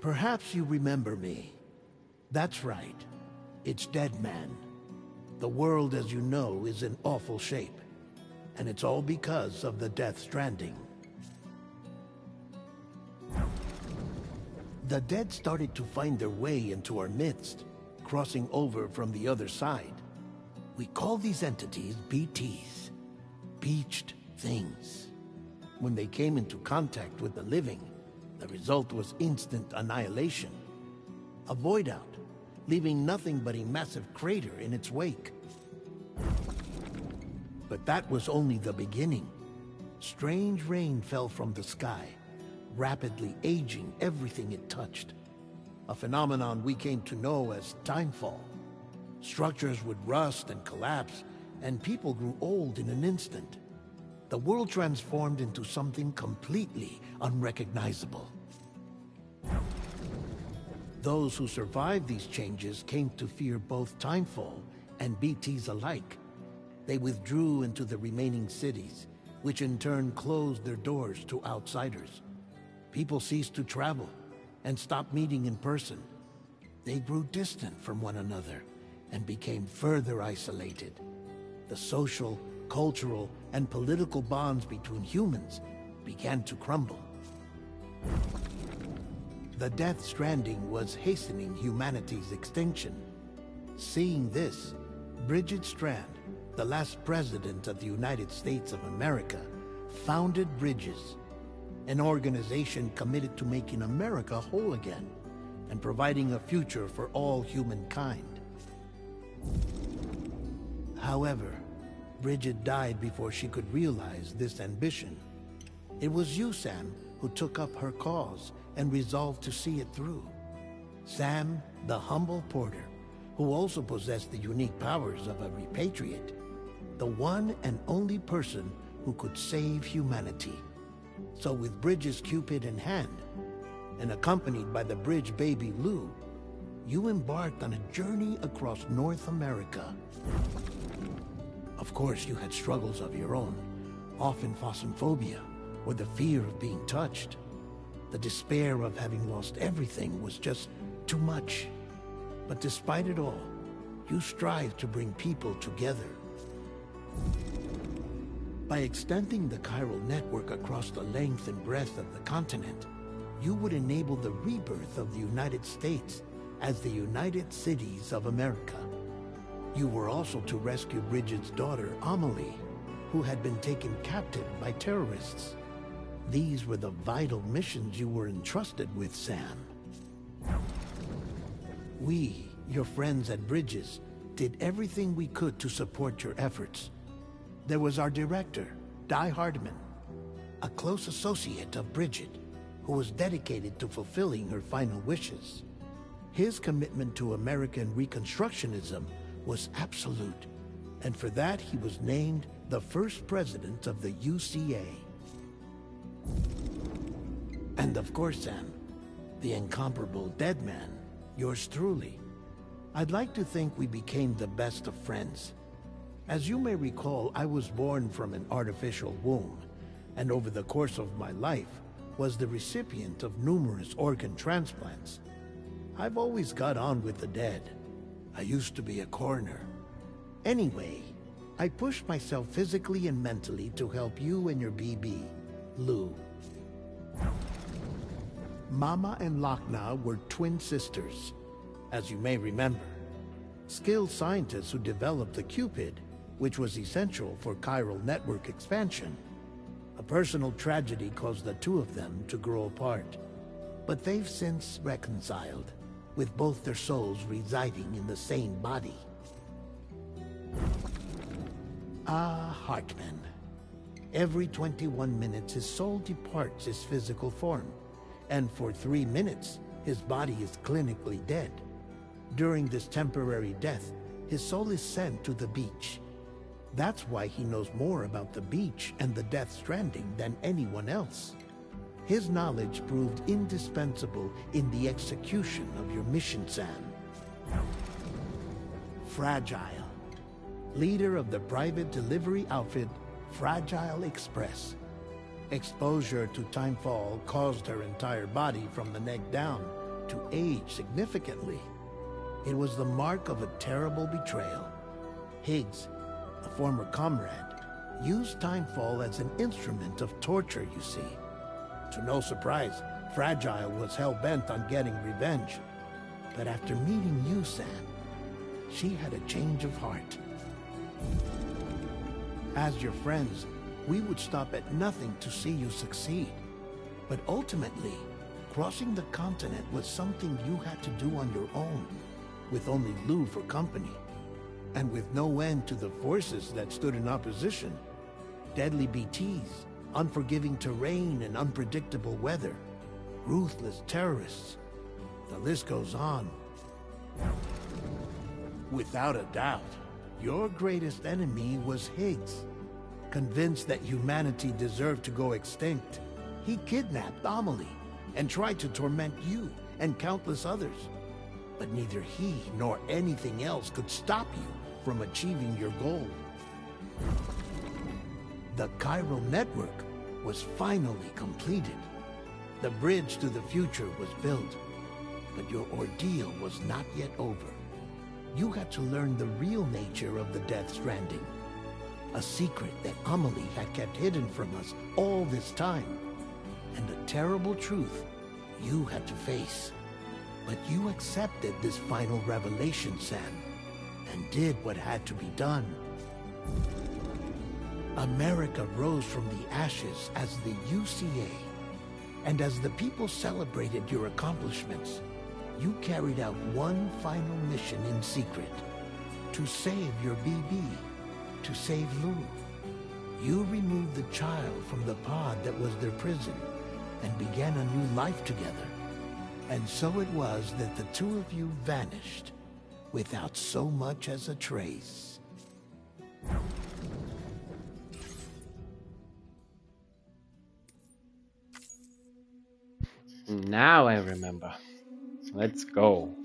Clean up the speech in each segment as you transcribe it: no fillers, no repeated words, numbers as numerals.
Perhaps you remember me. That's right. It's Dead Man. The world, as you know, is in awful shape. And it's all because of the Death Stranding. The dead started to find their way into our midst, crossing over from the other side. We call these entities BTs, Beached Things. When they came into contact with the living, the result was instant annihilation. A void out, leaving nothing but a massive crater in its wake. But that was only the beginning. Strange rain fell from the sky, rapidly aging everything it touched. A phenomenon we came to know as timefall. Structures would rust and collapse, and people grew old in an instant. The world transformed into something completely unrecognizable. Those who survived these changes came to fear both timefall and BTs alike. They withdrew into the remaining cities, which in turn closed their doors to outsiders. People ceased to travel and stopped meeting in person. They grew distant from one another and became further isolated. The social, cultural, and political bonds between humans began to crumble. The Death Stranding was hastening humanity's extinction. Seeing this, Bridget Strand, the last president of the United States of America, founded Bridges, an organization committed to making America whole again and providing a future for all humankind. However, Bridget died before she could realize this ambition. It was you, Sam, who took up her cause and resolved to see it through. Sam, the humble porter, who also possessed the unique powers of a repatriate, the one and only person who could save humanity. So with Bridges' Cupid in hand, and accompanied by the bridge baby Lou, you embarked on a journey across North America. Of course, you had struggles of your own, often phasmophobia, or the fear of being touched. The despair of having lost everything was just too much. But despite it all, you strived to bring people together. By extending the chiral network across the length and breadth of the continent, you would enable the rebirth of the United States as the United Cities of America. You were also to rescue Bridget's daughter, Amelie, who had been taken captive by terrorists. These were the vital missions you were entrusted with, Sam. We, your friends at Bridges, did everything we could to support your efforts. There was our director, Di Hardman, a close associate of Bridget, who was dedicated to fulfilling her final wishes. His commitment to American Reconstructionism was absolute, and for that he was named the first president of the UCA. And of course, Sam, the incomparable Dead Man, yours truly. I'd like to think we became the best of friends. As you may recall, I was born from an artificial womb, and over the course of my life was the recipient of numerous organ transplants. I've always got on with the dead. I used to be a coroner. Anyway, I pushed myself physically and mentally to help you and your BB, Lou. Mama and Lochna were twin sisters, as you may remember. Skilled scientists who developed the Cupid, which was essential for chiral network expansion. A personal tragedy caused the two of them to grow apart, but they've since reconciled, with both their souls residing in the same body. Ah, Hartman. Every 21 minutes his soul departs his physical form, and for 3 minutes his body is clinically dead. During this temporary death, his soul is sent to the beach. That's why he knows more about the beach and the Death Stranding than anyone else. His knowledge proved indispensable in the execution of your mission, Sam. Fragile, leader of the private delivery outfit Fragile Express. Exposure to timefall caused her entire body from the neck down to age significantly. It was the mark of a terrible betrayal. Higgs, a former comrade, used Timefall as an instrument of torture, you see. To no surprise, Fragile was hell-bent on getting revenge. But after meeting you, Sam, she had a change of heart. As your friends, we would stop at nothing to see you succeed. But ultimately, crossing the continent was something you had to do on your own, with only Lou for company. And with no end to the forces that stood in opposition. Deadly BTs, unforgiving terrain and unpredictable weather, ruthless terrorists. The list goes on. Without a doubt, your greatest enemy was Higgs. Convinced that humanity deserved to go extinct, he kidnapped Amelie and tried to torment you and countless others. But neither he nor anything else could stop you from achieving your goal. The chiral network was finally completed. The bridge to the future was built, but your ordeal was not yet over. You had to learn the real nature of the Death Stranding, a secret that Amelie had kept hidden from us all this time, and a terrible truth you had to face. But you accepted this final revelation, Sam, and did what had to be done. America rose from the ashes as the UCA, and as the people celebrated your accomplishments, you carried out one final mission in secret, to save your BB, to save Lou. You removed the child from the pod that was their prison, and began a new life together. And so it was that the two of you vanished, without so much as a trace. Now I remember. Let's go.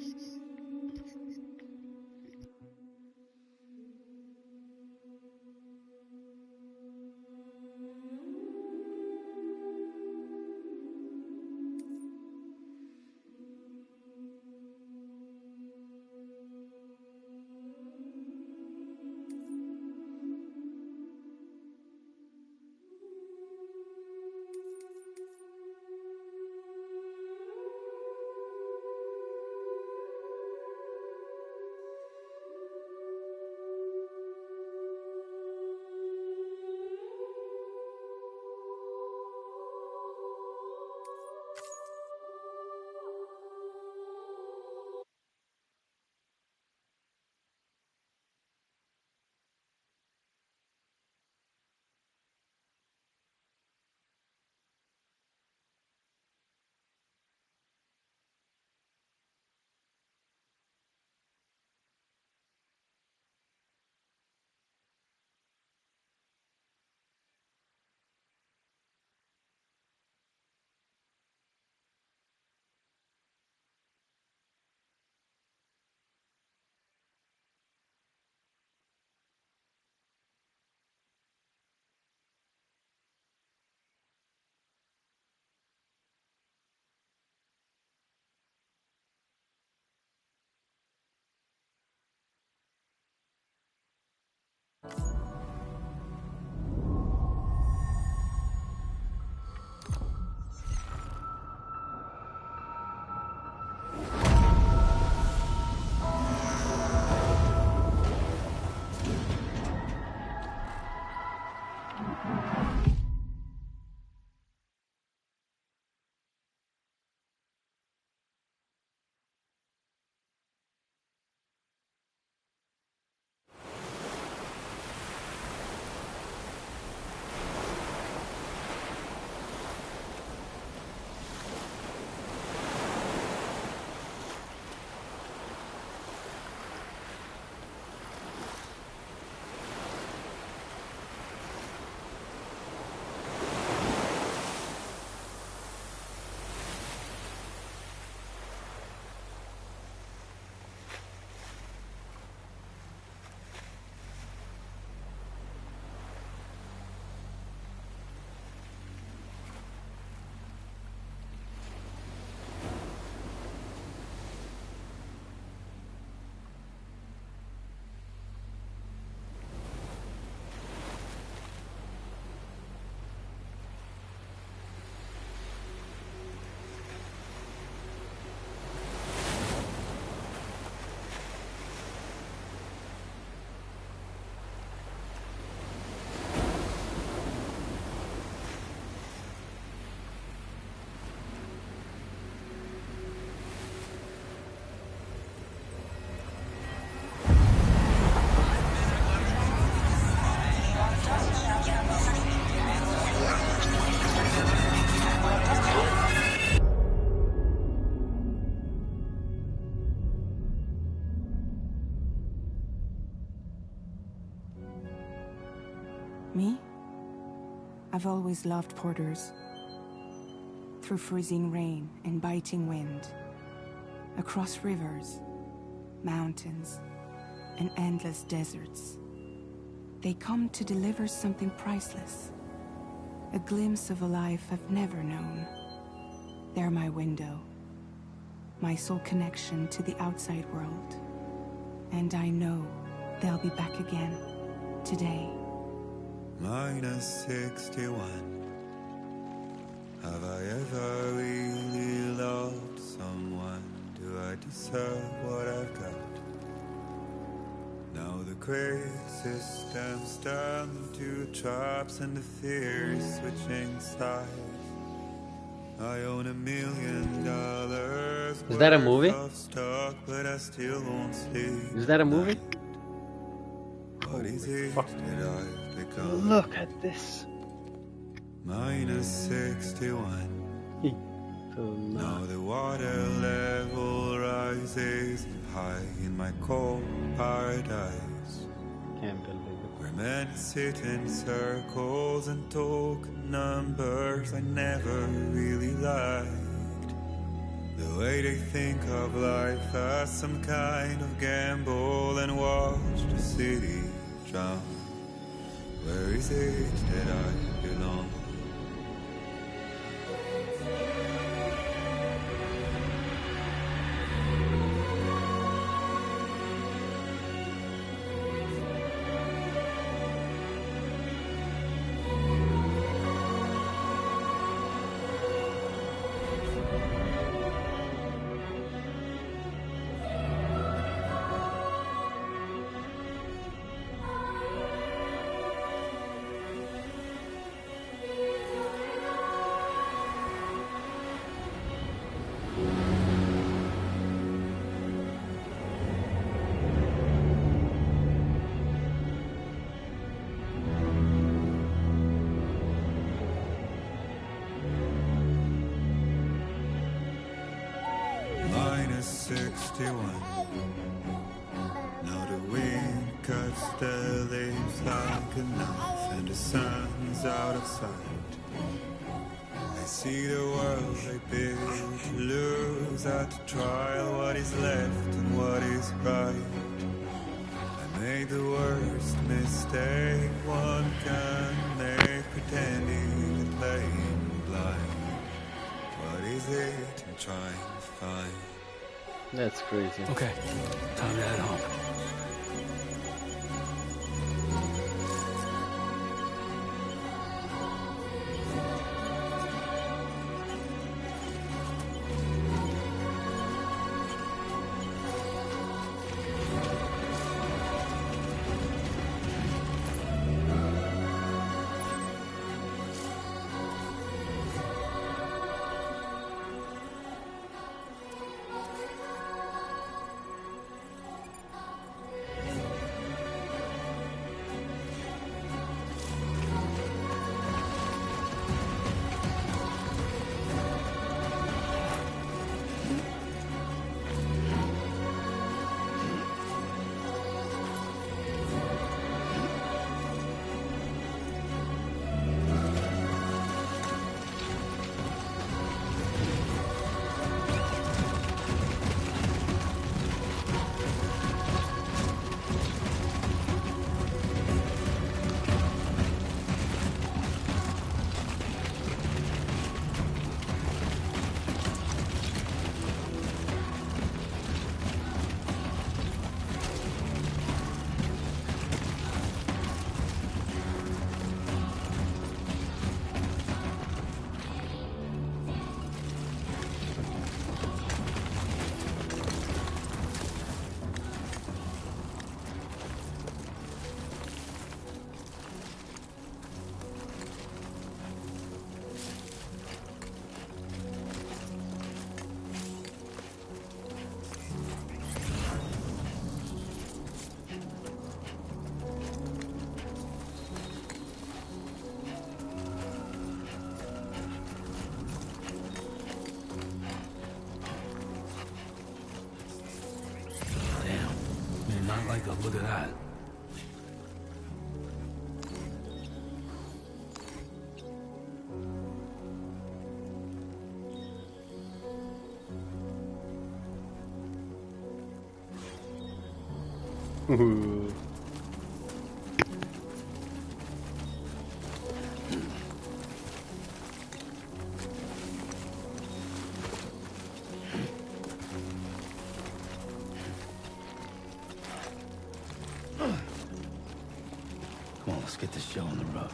Me? I've always loved porters. Through freezing rain and biting wind, across rivers, mountains, and endless deserts, they come to deliver something priceless. A glimpse of a life I've never known. They're my window, my sole connection to the outside world. And I know they'll be back again, today. -61. Have I ever really loved someone? Do I deserve what I've got? Now the crazy system's turned to traps and the fears switching sides. I own $1 million. Is that a movie? Stock, but I still won't sleep. Is that a movie? What is it that I've become? Look at this. -61. Now the water level rises high in my cold paradise. Can't believe it. Where men sit in circles and talk numbers I never really liked. The way they think of life as some kind of gamble and watch the city drown. Where is it that I belong? -61. Now the wind cuts the leaves like a knife and the sun's out of sight. I see the world I built to lose at the trial, what is left and what is right. I made the worst mistake one can make, pretending and playing blind. What is it I'm trying to find? That's crazy. Okay, time to head home. Look at that. Ooh. Come on, let's get this show on the road.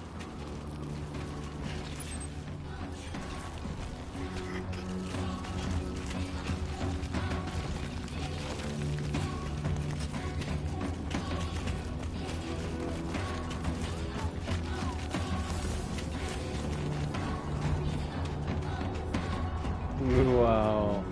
Wow.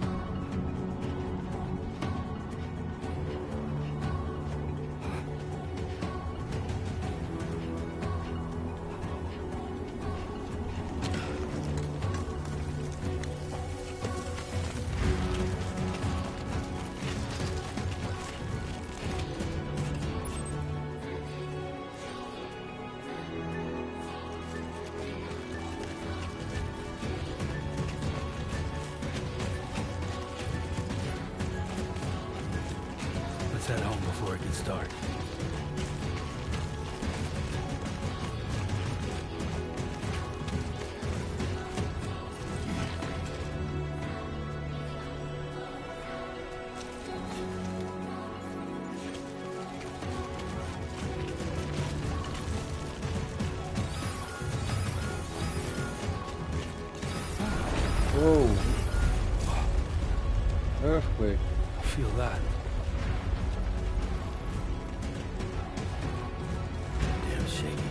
Let's head home before it gets dark. Whoa. Earthquake. Feel that? Damn shaky.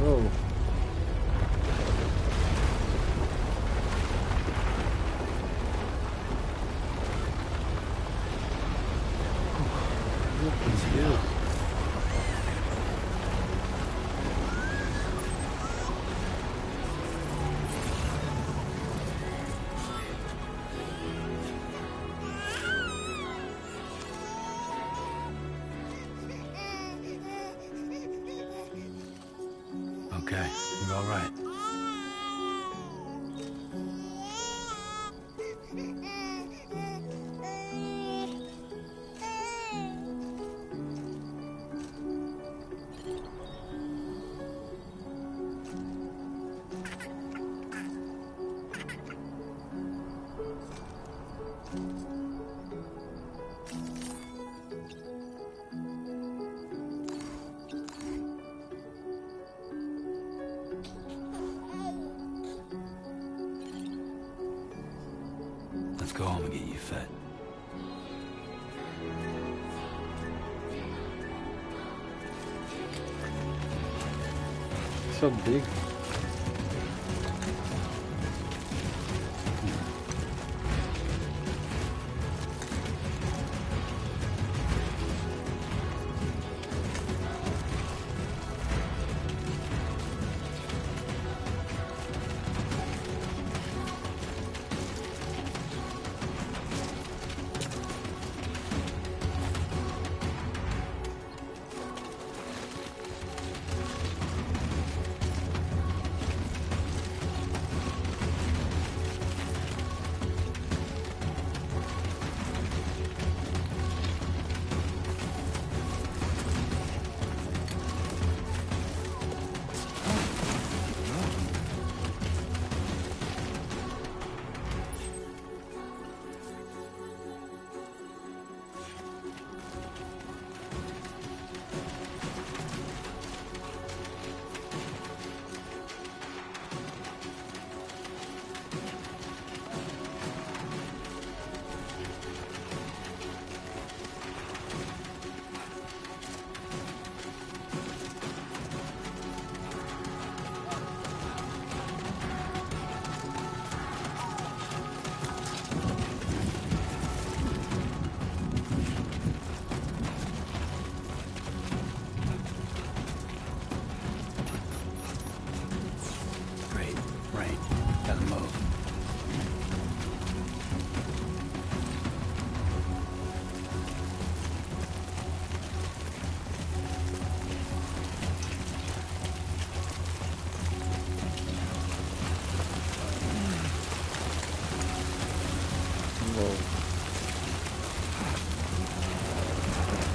Whoa. It's you. Okay, you're all right. Let's go home and get you fed. So big.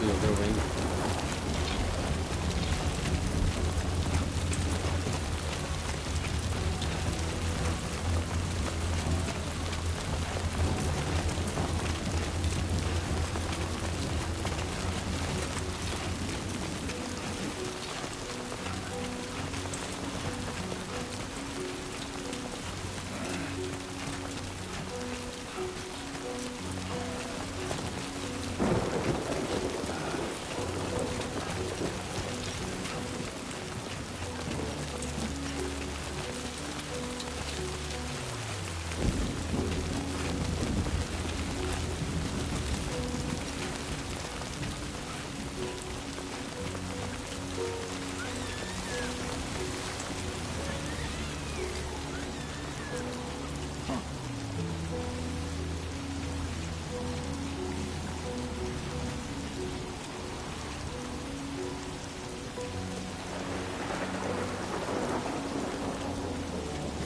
feel the rain.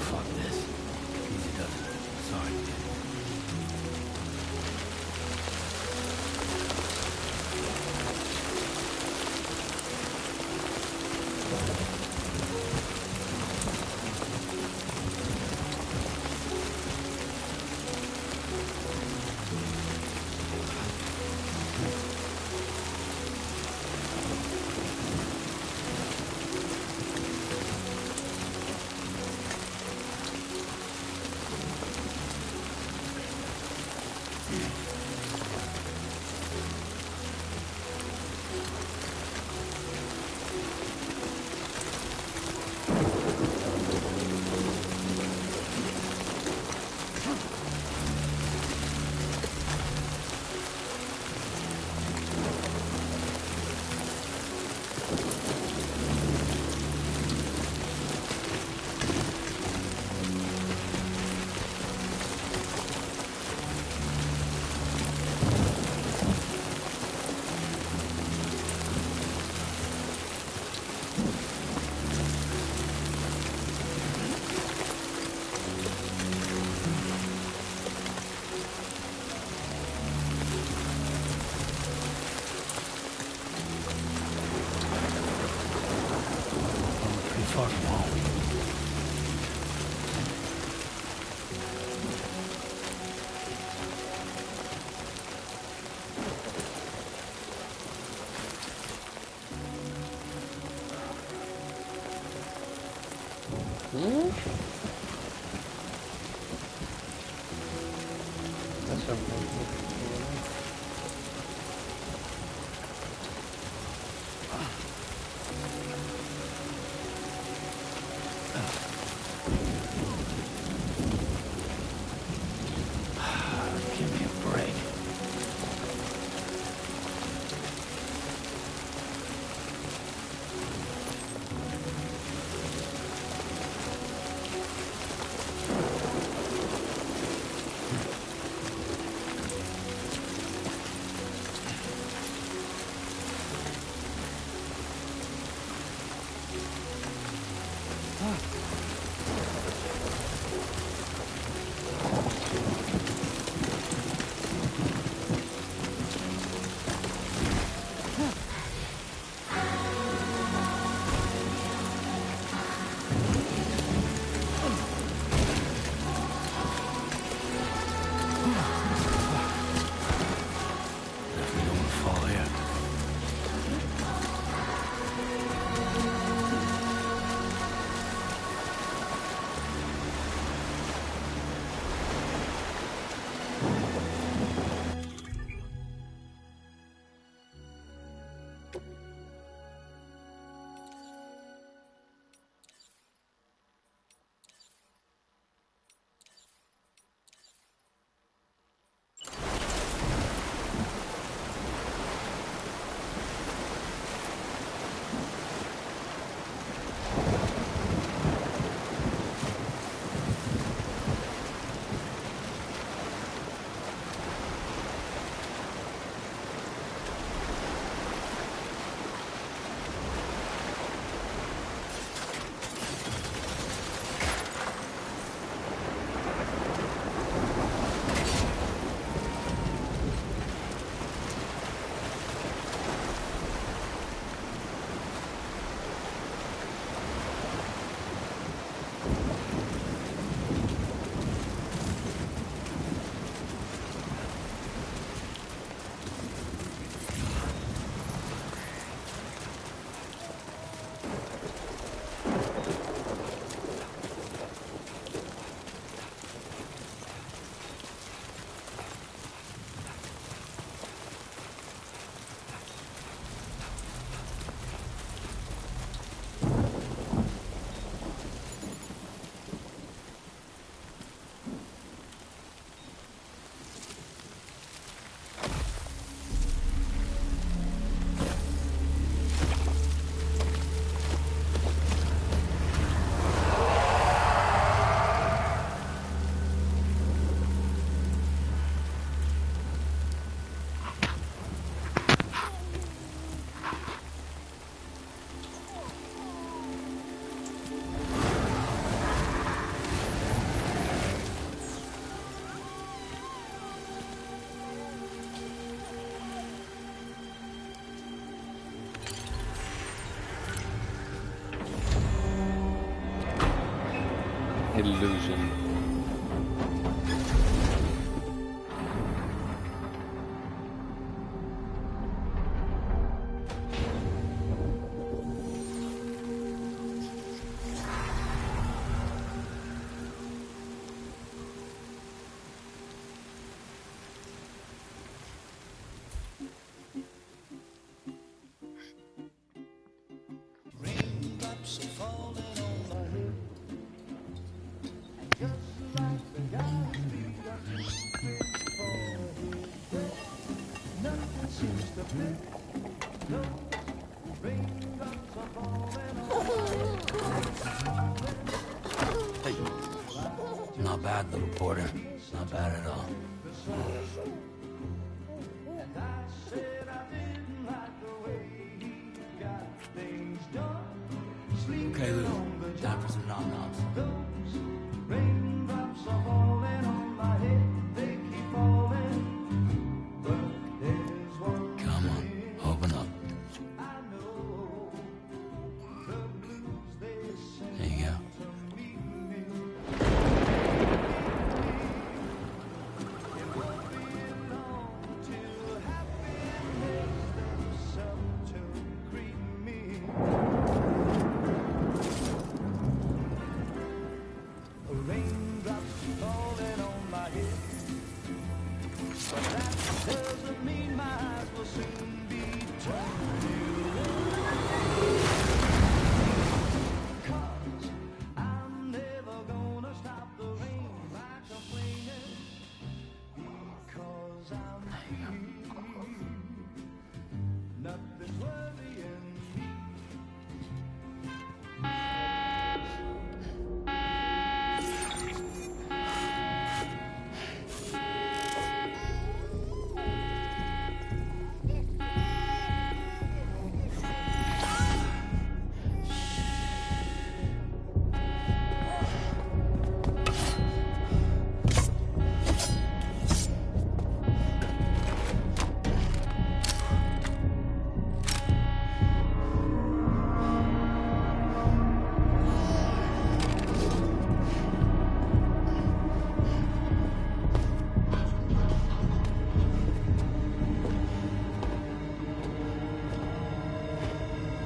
Fuck this. Easy does it. Sorry. Pretty far from home. Hmm? That's something. Give me a break. Definitely don't want to fall here. illusion. Hey. Not bad, little porter. Not bad at all. Okay, Lou. Time for some nom-noms. Come on, open up. There you go.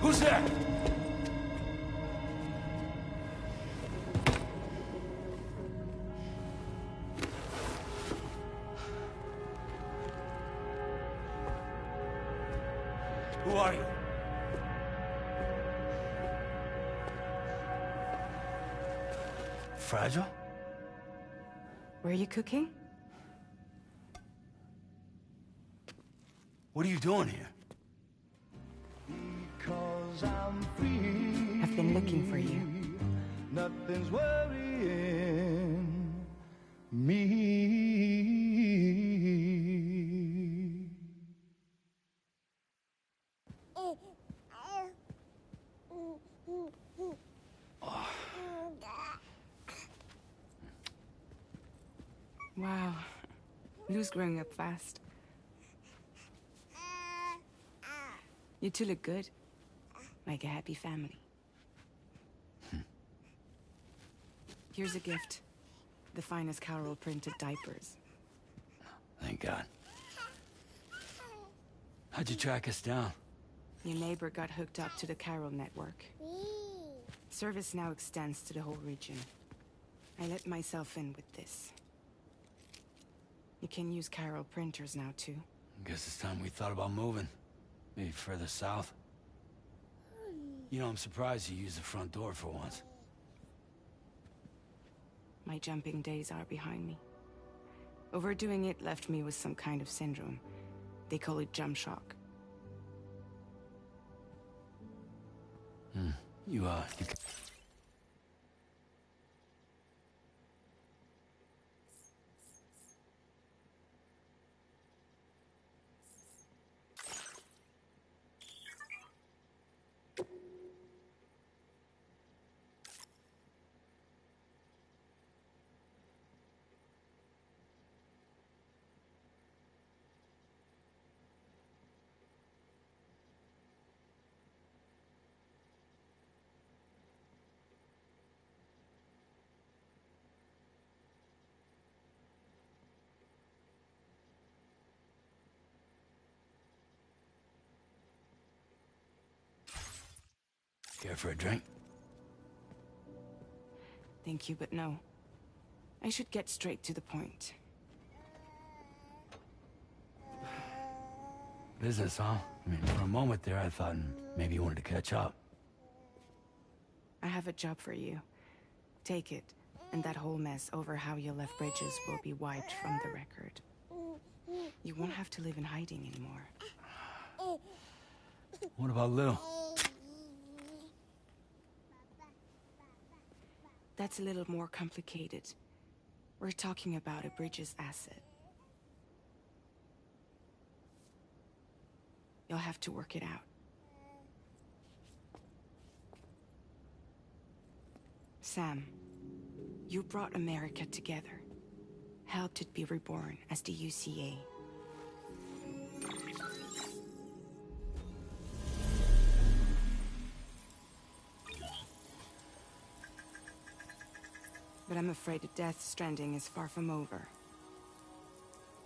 Who's there? Who are you? Fragile? Were you cooking? What are you doing here? I've been looking for you. Nothing's worrying me. Wow. Lou's growing up fast. You two look good. Like a happy family. Here's a gift. The finest Carol printed diapers. Thank God. How'd you track us down? Your neighbor got hooked up to the Carol network. Service now extends to the whole region. I let myself in with this. You can use Carol printers now, too. Guess it's time we thought about moving. Maybe further south. You know, I'm surprised you used the front door for once. My jumping days are behind me. Overdoing it left me with some kind of syndrome. They call it jump shock. You Care for a drink? Thank you, but no. I should get straight to the point. Business, huh? I mean, for a moment there, I thought maybe you wanted to catch up. I have a job for you. Take it, and that whole mess over how you left Bridges will be wiped from the record. You won't have to live in hiding anymore. What about Lil? That's a little more complicated. We're talking about a Bridges asset. You'll have to work it out. Sam, you brought America together. Helped it be reborn as the UCA. But I'm afraid that Death Stranding is far from over.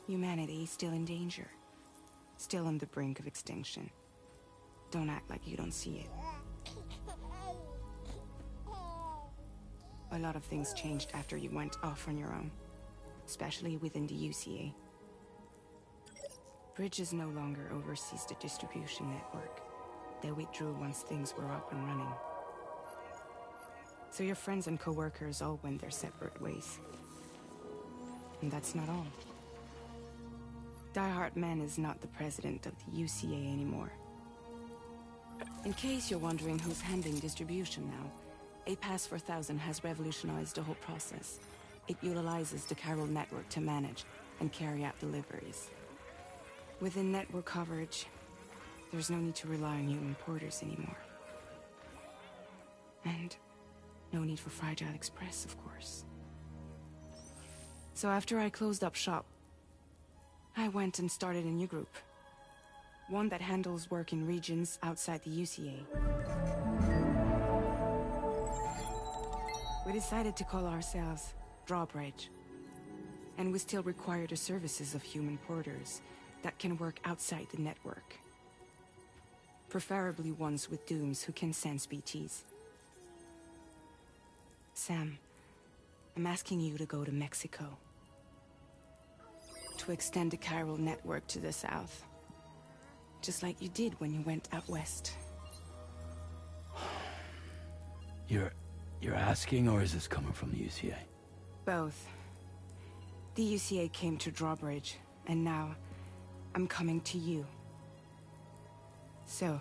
Humanity is still in danger. Still on the brink of extinction. Don't act like you don't see it. A lot of things changed after you went off on your own. Especially within the UCA. Bridges no longer oversees the distribution network. They withdrew once things were up and running. So your friends and co-workers all went their separate ways. And that's not all. Die Hard Man is not the president of the UCA anymore. In case you're wondering who's handling distribution now, A Pass 4000 has revolutionized the whole process. It utilizes the chiral network to manage and carry out deliveries. Within network coverage, there's no need to rely on human porters anymore. And no need for Fragile Express, of course. So after I closed up shop, I went and started a new group. One that handles work in regions outside the UCA. We decided to call ourselves Drawbridge. And we still require the services of human porters that can work outside the network. Preferably ones with dooms who can sense BTs. Sam, I'm asking you to go to Mexico. To extend the chiral network to the south. Just like you did when you went out west. You're asking, or is this coming from the UCA? Both. The UCA came to Drawbridge, and now I'm coming to you. So,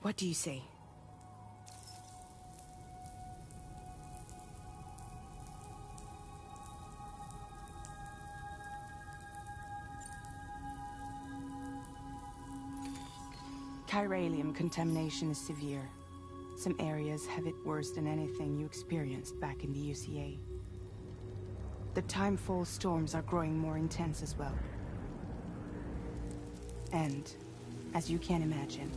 what do you say? Chiralium contamination is severe. Some areas have it worse than anything you experienced back in the UCA. The timefall storms are growing more intense as well. And, as you can imagine,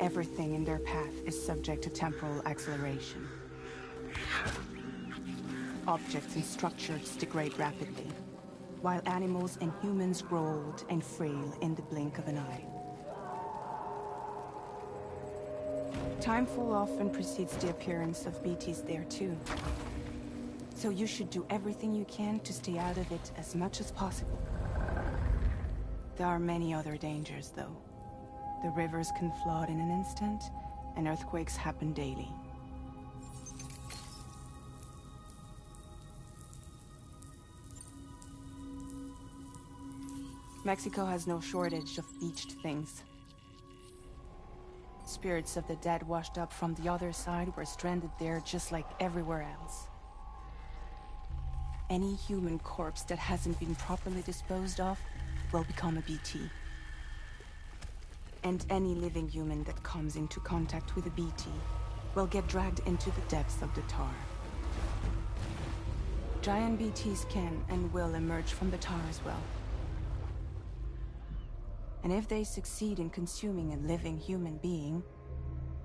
everything in their path is subject to temporal acceleration. Objects and structures degrade rapidly, while animals and humans grow old and frail in the blink of an eye. Timefall often precedes the appearance of BTs there too. So you should do everything you can to stay out of it as much as possible. There are many other dangers though. The rivers can flood in an instant, and earthquakes happen daily. Mexico has no shortage of beached things. Spirits of the dead washed up from the other side were stranded there just like everywhere else. Any human corpse that hasn't been properly disposed of will become a BT. And any living human that comes into contact with a BT will get dragged into the depths of the tar. Giant BTs can and will emerge from the tar as well. And if they succeed in consuming a living human being,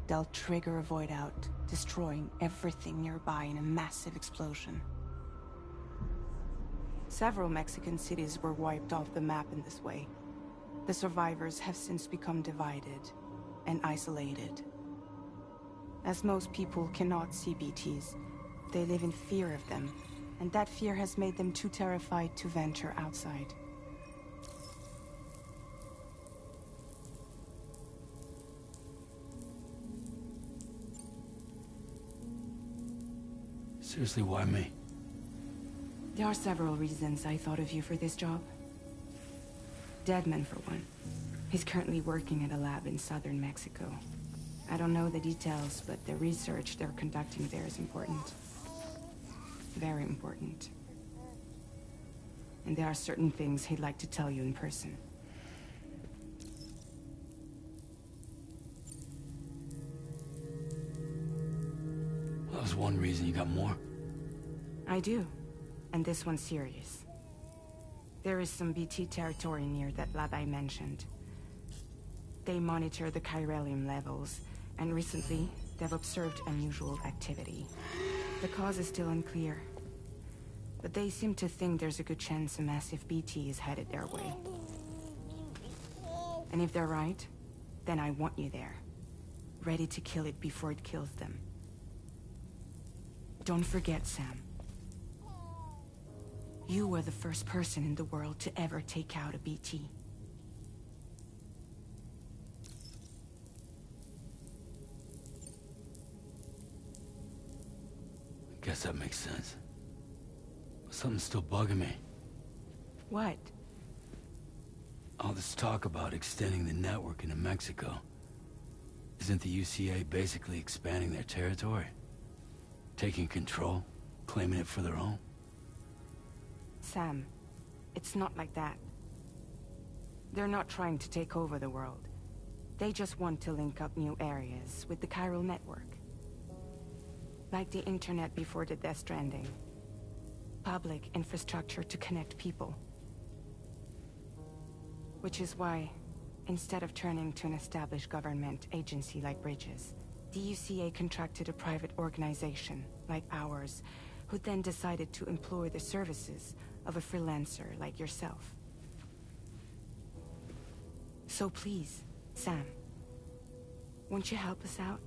they'll trigger a void out, destroying everything nearby in a massive explosion. Several Mexican cities were wiped off the map in this way. The survivors have since become divided and isolated. As most people cannot see BTs, they live in fear of them, and that fear has made them too terrified to venture outside. Seriously, why me? There are several reasons I thought of you for this job. Deadman, for one. He's currently working at a lab in southern Mexico. I don't know the details, but the research they're conducting there is important. Very important. And there are certain things he'd like to tell you in person. Well, that was one reason. You got more? I do. And this one's serious. There is some BT territory near that lab I mentioned. They monitor the chiralium levels, and recently, they've observed unusual activity. The cause is still unclear, but they seem to think there's a good chance a massive BT is headed their way. And if they're right, then I want you there, ready to kill it before it kills them. Don't forget, Sam. You were the first person in the world to ever take out a BT. Guess that makes sense. Something's still bugging me. What? All this talk about extending the network into Mexico. Isn't the UCA basically expanding their territory? Taking control? Claiming it for their own? Sam, it's not like that. They're not trying to take over the world. They just want to link up new areas with the chiral network. Like the internet before the Death Stranding. Public infrastructure to connect people. Which is why, instead of turning to an established government agency like Bridges, the UCA contracted a private organization, like ours, who then decided to employ the services of a freelancer like yourself. So please, Sam, won't you help us out?